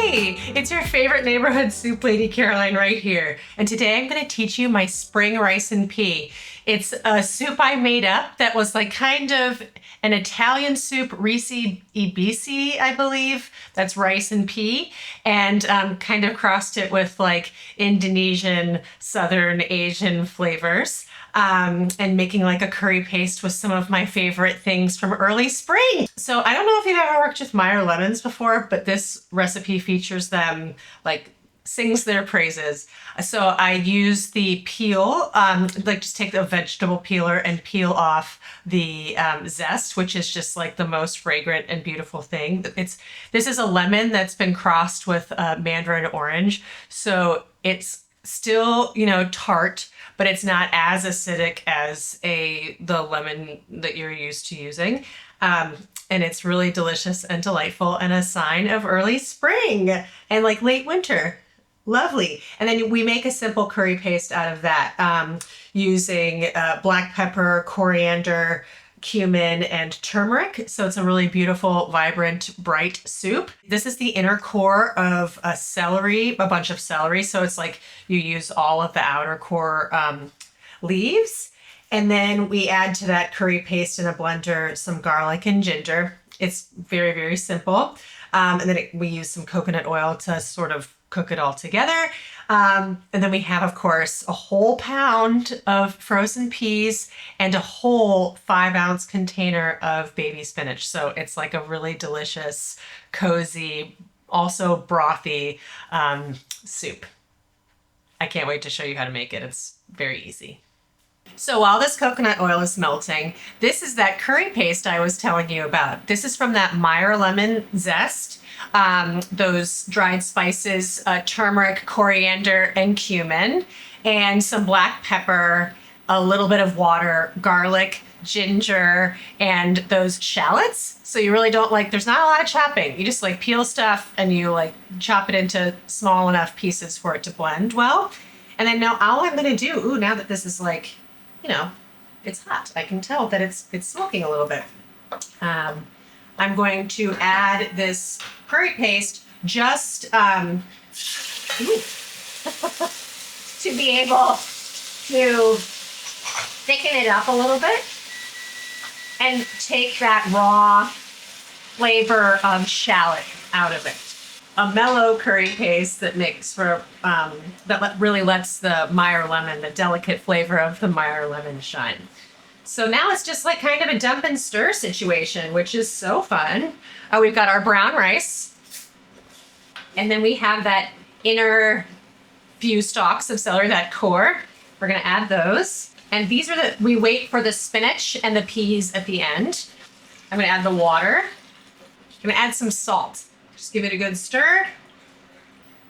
Hey, it's your favorite neighborhood soup lady, Caroline, right here. And today I'm going to teach you my spring rice and pea. It's a soup I made up that was like kind of an Italian soup, risi e bisi, I believe. That's rice and pea. And kind of crossed it with like Indonesian, Southern Asian flavors. And making like a curry paste with some of my favorite things from early spring. So I don't know if you've ever worked with Meyer lemons before, but this recipe features them, like sings their praises. So I use the peel, like just take a vegetable peeler and peel off the zest, which is just like the most fragrant and beautiful thing. This is a lemon that's been crossed with mandarin orange. So it's still, tart, but it's not as acidic as the lemon that you're used to using. And it's really delicious and delightful and a sign of early spring and like late winter. Lovely. And then we make a simple curry paste out of that using black pepper, coriander, cumin, and turmeric. So it's a really beautiful, vibrant, bright soup. This is the inner core of a bunch of celery. So it's like you use all of the outer core leaves. And then we add to that curry paste in a blender some garlic and ginger. It's very, very simple. And then we use some coconut oil to sort of cook it all together. And then we have, of course, a whole pound of frozen peas and a whole 5-ounce container of baby spinach. So it's like a really delicious, cozy, also brothy soup. I can't wait to show you how to make it. It's very easy. So while this coconut oil is melting, this is that curry paste I was telling you about. This is from that Meyer lemon zest. Those dried spices, turmeric, coriander, and cumin, and some black pepper, a little bit of water, garlic, ginger, and those shallots. So you really don't there's not a lot of chopping. You just peel stuff and you chop it into small enough pieces for it to blend well. And then now all I'm going to do, now that this is it's hot. I can tell that it's smoking a little bit. I'm going to add this curry paste just to be able to thicken it up a little bit and take that raw flavor of shallot out of it. A mellow curry paste that makes for really lets the Meyer lemon, the delicate flavor of the Meyer lemon, shine. So now it's just kind of a dump and stir situation, which is so fun. We've got our brown rice, and then we have that inner few stalks of celery, that core. We're gonna add those. And these are we wait for the spinach and the peas at the end. I'm gonna add the water. I'm gonna add some salt. Just give it a good stir.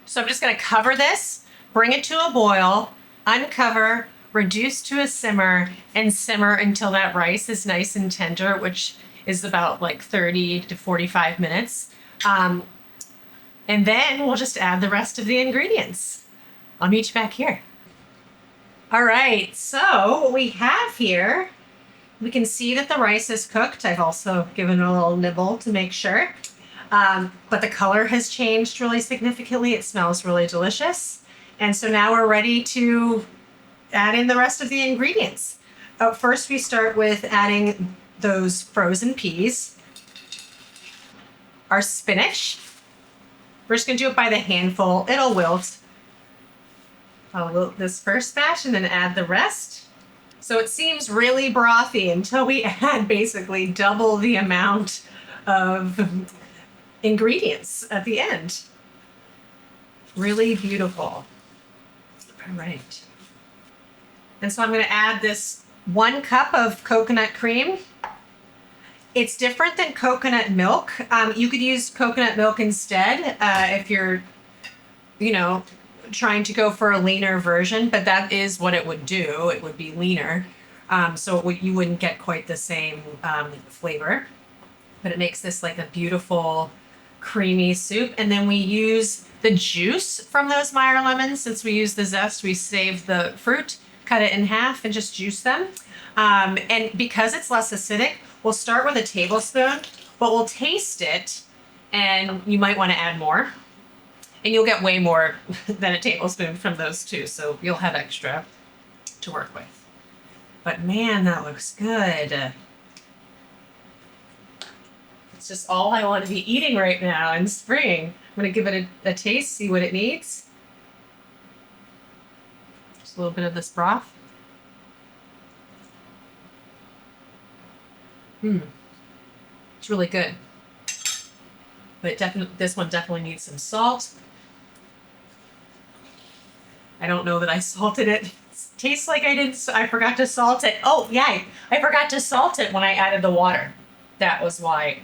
So I'm just gonna cover this, bring it to a boil, uncover, reduce to a simmer, and simmer until that rice is nice and tender, which is about 30 to 45 minutes. And then we'll just add the rest of the ingredients. I'll meet you back here. All right, so what we have here, we can see that the rice is cooked. I've also given it a little nibble to make sure. But the color has changed really significantly. It smells really delicious. And so now we're ready to add in the rest of the ingredients. First, we start with adding those frozen peas, our spinach. We're just gonna do it by the handful. It'll wilt. I'll wilt this first batch and then add the rest. So it seems really brothy until we add basically double the amount of ingredients at the end. Really beautiful. All right. And so I'm going to add this 1 cup of coconut cream. It's different than coconut milk. You could use coconut milk instead if you're, trying to go for a leaner version, but that is what it would do. It would be leaner. So you wouldn't get quite the same flavor, but it makes this a beautiful creamy soup. And then we use the juice from those Meyer lemons. Since we use the zest, we save the fruit, cut it in half, and just juice them. And because it's less acidic, we'll start with a tablespoon, but we'll taste it, and you might want to add more. And you'll get way more than a tablespoon from those two, so you'll have extra to work with. But man, that looks good. It's just all I want to be eating right now in spring. I'm gonna give it a taste, see what it needs. Just a little bit of this broth. It's really good. But this one definitely needs some salt. I don't know that I salted it. It tastes like I forgot to salt it. Oh yeah, I forgot to salt it when I added the water. That was why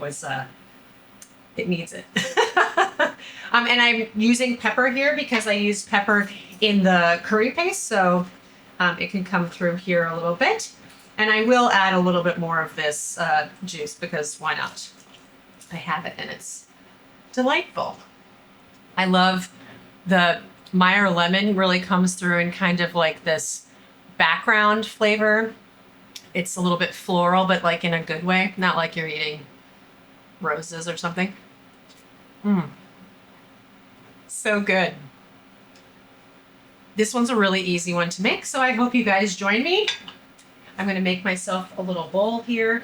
it needs it. And I'm using pepper here because I used pepper in the curry paste, so it can come through here a little bit. And I will add a little bit more of this juice because why not? I have it and it's delightful. I love the Meyer lemon really comes through in kind of like this background flavor. It's a little bit floral, but like in a good way, not like you're eating roses or something. So good. This one's a really easy one to make, so I hope you guys join me. I'm going to make myself a little bowl here.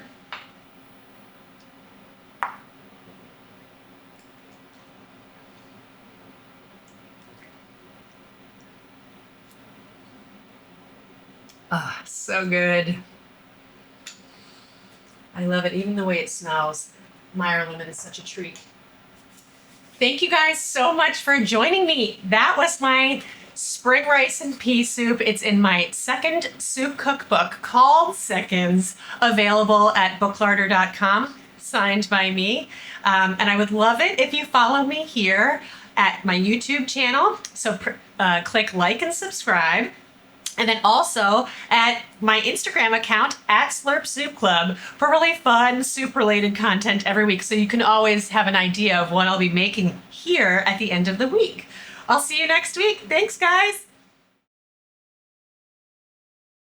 Ah, so good. I love it, even the way it smells. Meyer lemon is such a treat. Thank you guys so much for joining me. That was my spring rice and pea soup. It's in my second soup cookbook called Seconds, available at booklarder.com, signed by me. And I would love it if you follow me here at my YouTube channel. So click like and subscribe. And then also at my Instagram account at Slurp Soup Club for really fun soup-related content every week. So you can always have an idea of what I'll be making here at the end of the week. I'll see you next week. Thanks, guys.